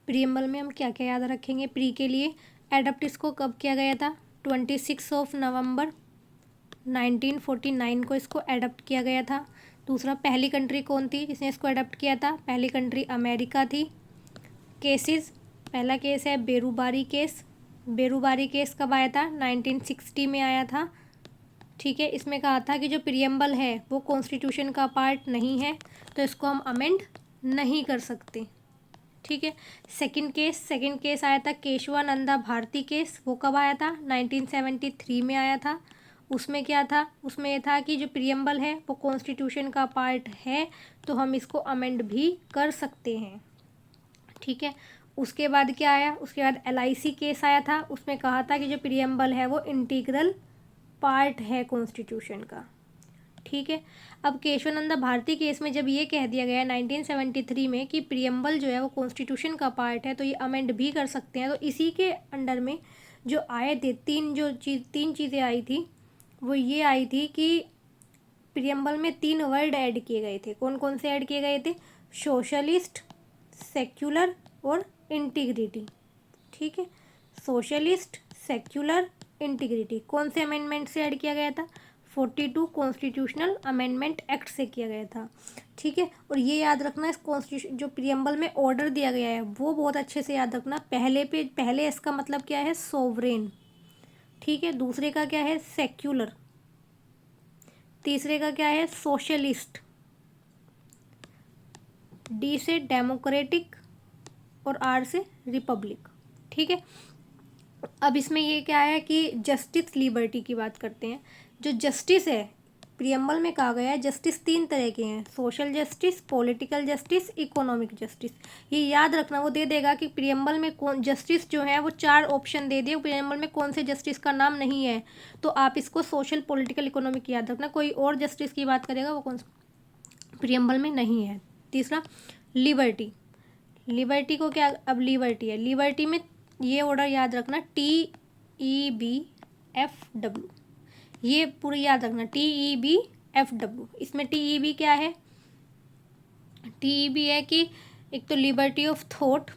Preamble में हम क्या क्या याद रखेंगे प्री के लिए? एडप्ट इसको कब किया गया था? 26 नवंबर 1949 को इसको एडप्ट किया गया था। दूसरा, पहली कंट्री कौन थी जिसने इसको एडप्ट किया था? पहली कंट्री अमेरिका थी। केसेस, पहला केस है बेरूबारी केस। बेरूबारी केस कब आया था? 1960 में आया था। ठीक है, इसमें कहा था कि जो प्रीएम्बल है वो कॉन्स्टिट्यूशन का पार्ट नहीं है, तो इसको हम अमेंड नहीं कर सकते। ठीक है। सेकंड केस आया था केशवानंदा भारती केस। वो कब आया था? 1973 में आया था। उसमें क्या था? उसमें ये था कि जो प्रीएम्बल है वो कॉन्स्टिट्यूशन का पार्ट है, तो हम इसको अमेंड भी कर सकते हैं। ठीक है। उसके बाद क्या आया? उसके बाद LIC केस आया था। उसमें कहा था कि जो प्रीएम्बल है वो इंटीग्रल पार्ट है कॉन्स्टिट्यूशन का। ठीक है। अब केशवानंदा भारती केस में जब ये कह दिया गया 1973 में कि प्रीएम्बल जो है वो कॉन्स्टिट्यूशन का पार्ट है, तो ये अमेंड भी कर सकते हैं। तो इसी के अंडर में जो आए थे तीन चीज़ें आई थी, वो ये आई थी कि प्रीएम्बल में 3 वर्ड ऐड किए गए थे। कौन कौन से ऐड किए गए थे? सोशलिस्ट, सेक्युलर और इंटीग्रिटी। ठीक है। सोशलिस्ट, सेक्युलर, इंटीग्रिटी कौन से अमेंडमेंट से ऐड किया गया था? 42 कॉन्स्टिट्यूशनल अमेंडमेंट एक्ट से किया गया था। ठीक है। और ये याद रखना, इस कॉन्स्टिट्यूशन जो प्रीएम्बल में ऑर्डर दिया गया है वो बहुत अच्छे से याद रखना। पहले इसका मतलब क्या है? सोवरेन। ठीक है। दूसरे का क्या है? सेक्युलर। तीसरे का क्या है? सोशलिस्ट। D से डेमोक्रेटिक और R से रिपब्लिक। ठीक है। अब इसमें ये क्या है कि जस्टिस लिबर्टी की बात करते हैं। जो जस्टिस है, प्रीएम्बल में कहा गया है जस्टिस 3 तरह के हैं: social justice, political justice, economic justice. ये याद रखना, वो दे देगा कि प्रीएम्बल में कौन जस्टिस जो है वो 4 ऑप्शन दे दिए, प्रीएम्बल में कौन से जस्टिस का नाम नहीं है, तो आप इसको सोशल, पॉलिटिकल, इकोनॉमिक याद रखना। कोई और जस्टिस की बात करेगा वो कौन सा प्रीएम्बल में नहीं है। तीसरा, लिबर्टी। लिबर्टी को क्या? अब लिबर्टी है, लिबर्टी में ये ऑर्डर याद रखना, TEBFW। ये पूरी याद रखना, TEBFW। इसमें TEB क्या है? TEB है कि एक तो liberty of thought,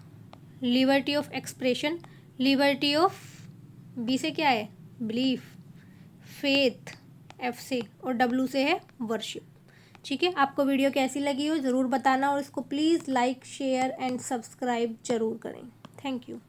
liberty of expression, liberty of, B से क्या है? बिलीफ, फेथ, F से, और W से है वर्शिप। ठीक है। आपको वीडियो कैसी लगी हो ज़रूर बताना, और इसको please like, share and subscribe ज़रूर करें। Thank you.